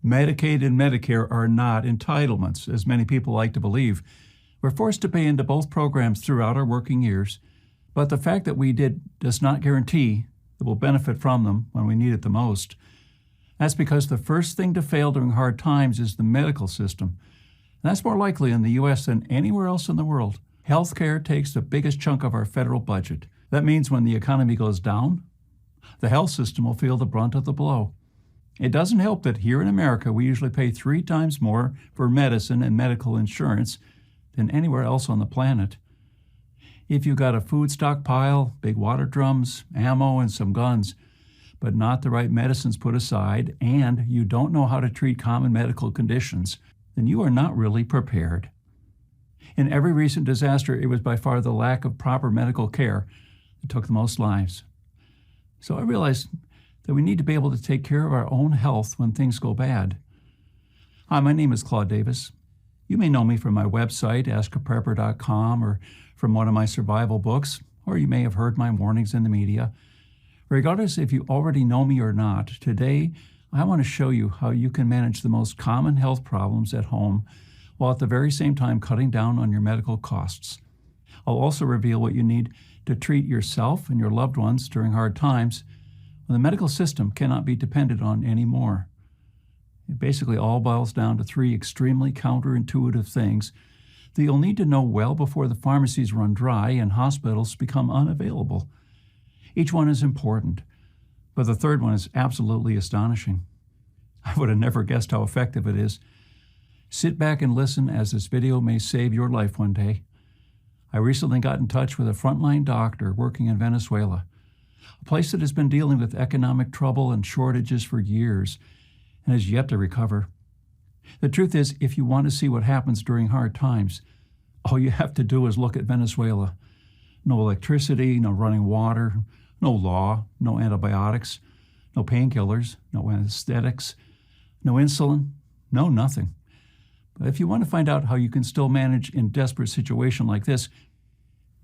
Medicaid and Medicare are not entitlements, as many people like to believe. We're forced to pay into both programs throughout our working years, but the fact that we did does not guarantee that we'll benefit from them when we need it the most. That's because the first thing to fail during hard times is the medical system. And that's more likely in the U.S. than anywhere else in the world. Healthcare takes the biggest chunk of our federal budget. That means when the economy goes down, the health system will feel the brunt of the blow. It doesn't help that here in America, we usually pay 3 times more for medicine and medical insurance than anywhere else on the planet. If you've got a food stockpile, big water drums, ammo, and some guns, but not the right medicines put aside, and you don't know how to treat common medical conditions, then you are not really prepared. In every recent disaster, it was by far the lack of proper medical care that took the most lives. So I realized that we need to be able to take care of our own health when things go bad. Hi, my name is Claude Davis. You may know me from my website, askaprepper.com, or from one of my survival books, or you may have heard my warnings in the media. Regardless if you already know me or not, today I want to show you how you can manage the most common health problems at home while at the very same time cutting down on your medical costs. I'll also reveal what you need to treat yourself and your loved ones during hard times when the medical system cannot be depended on anymore. It basically all boils down to 3 extremely counterintuitive things that you'll need to know well before the pharmacies run dry and hospitals become unavailable. Each one is important, but the third one is absolutely astonishing. I would have never guessed how effective it is. Sit back and listen, as this video may save your life one day. I recently got in touch with a frontline doctor working in Venezuela, a place that has been dealing with economic trouble and shortages for years and has yet to recover. The truth is, if you want to see what happens during hard times, all you have to do is look at Venezuela. No electricity, no running water, no law, no antibiotics, no painkillers, no anesthetics, no insulin, no nothing. But if you want to find out how you can still manage in a desperate situation like this,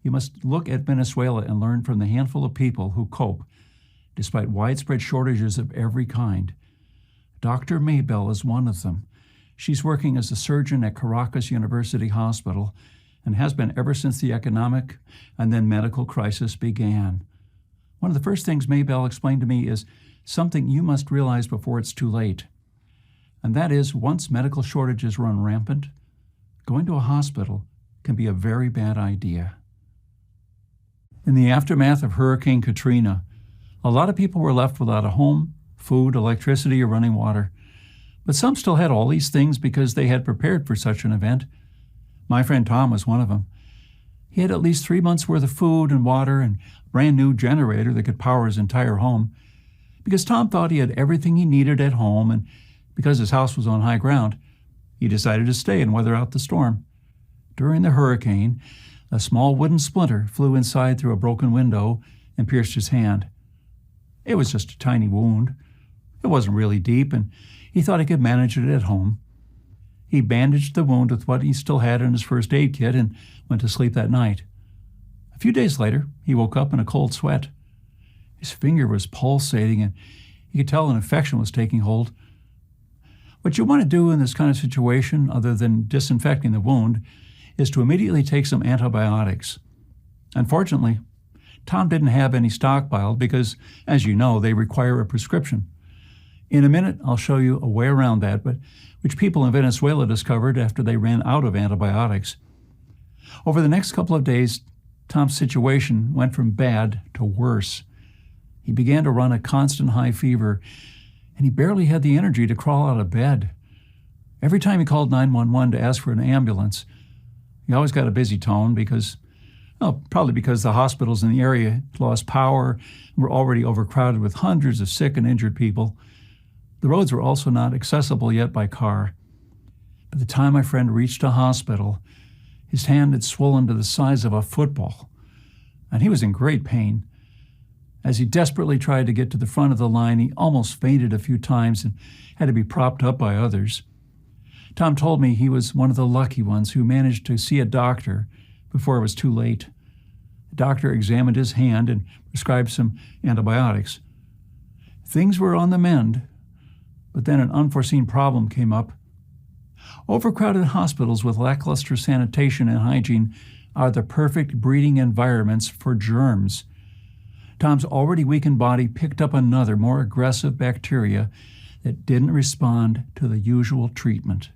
you must look at Venezuela and learn from the handful of people who cope, despite widespread shortages of every kind. Dr. Maybell is one of them. She's working as a surgeon at Caracas University Hospital and has been ever since the economic and then medical crisis began. One of the first things Maybell explained to me is something you must realize before it's too late. And that is, once medical shortages run rampant, going to a hospital can be a very bad idea. In the aftermath of Hurricane Katrina, a lot of people were left without a home, food, electricity, or running water. But some still had all these things because they had prepared for such an event. My friend Tom was one of them. He had at least 3 months' worth of food and water and a brand new generator that could power his entire home. Because Tom thought he had everything he needed at home, and because his house was on high ground, he decided to stay and weather out the storm. During the hurricane, a small wooden splinter flew inside through a broken window and pierced his hand. It was just a tiny wound. It wasn't really deep, and he thought he could manage it at home. He bandaged the wound with what he still had in his first aid kit and went to sleep that night. A few days later, he woke up in a cold sweat. His finger was pulsating, and he could tell an infection was taking hold. What you want to do in this kind of situation, other than disinfecting the wound, is to immediately take some antibiotics. Unfortunately, Tom didn't have any stockpiled because, as you know, they require a prescription. In a minute, I'll show you a way around that, but which people in Venezuela discovered after they ran out of antibiotics. Over the next couple of days, Tom's situation went from bad to worse. He began to run a constant high fever, and he barely had the energy to crawl out of bed. Every time he called 911 to ask for an ambulance, he always got a busy tone because, probably because the hospitals in the area had lost power and were already overcrowded with hundreds of sick and injured people. The roads were also not accessible yet by car. By the time my friend reached a hospital, his hand had swollen to the size of a football, and he was in great pain. As he desperately tried to get to the front of the line, he almost fainted a few times and had to be propped up by others. Tom told me he was one of the lucky ones who managed to see a doctor before it was too late. The doctor examined his hand and prescribed some antibiotics. Things were on the mend, But then an unforeseen problem came up. Overcrowded hospitals with lackluster sanitation and hygiene are the perfect breeding environments for germs. Tom's already weakened body picked up another, more aggressive bacteria that didn't respond to the usual treatment.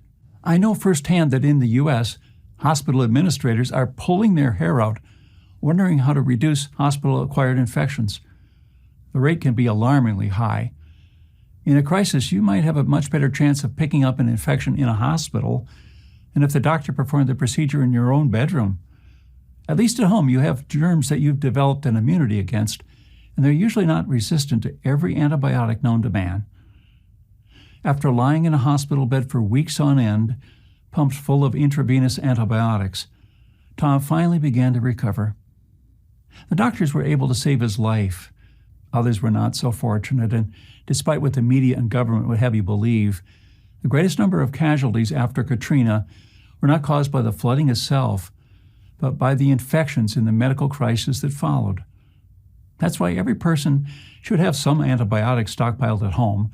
I know firsthand that in the U.S., hospital administrators are pulling their hair out, wondering how to reduce hospital-acquired infections. The rate can be alarmingly high. In a crisis, you might have a much better chance of picking up an infection in a hospital than if the doctor performed the procedure in your own bedroom. At least at home, you have germs that you've developed an immunity against, and they're usually not resistant to every antibiotic known to man. After lying in a hospital bed for weeks on end, pumped full of intravenous antibiotics, Tom finally began to recover. The doctors were able to save his life. Others were not so fortunate, and despite what the media and government would have you believe, the greatest number of casualties after Katrina were not caused by the flooding itself, but by the infections in the medical crisis that followed. That's why every person should have some antibiotics stockpiled at home.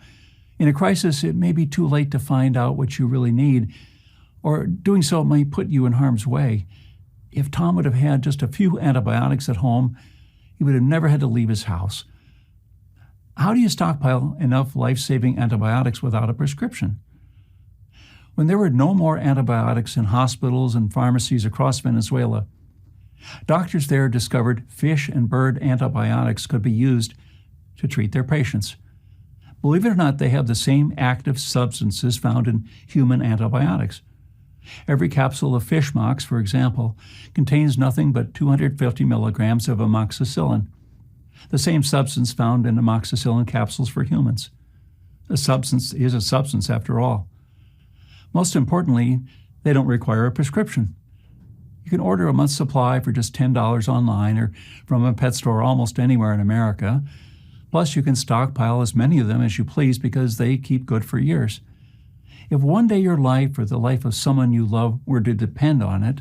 In a crisis, it may be too late to find out what you really need, or doing so may put you in harm's way. If Tom would have had just a few antibiotics at home, he would have never had to leave his house. How do you stockpile enough life-saving antibiotics without a prescription? When there were no more antibiotics in hospitals and pharmacies across Venezuela, doctors there discovered fish and bird antibiotics could be used to treat their patients. Believe it or not, they have the same active substances found in human antibiotics. Every capsule of fish mox, for example, contains nothing but 250 milligrams of amoxicillin, the same substance found in amoxicillin capsules for humans. A substance is a substance after all. Most importantly, they don't require a prescription. You can order a month's supply for just $10 online or from a pet store almost anywhere in America. Plus, you can stockpile as many of them as you please because they keep good for years. If one day your life or the life of someone you love were to depend on it,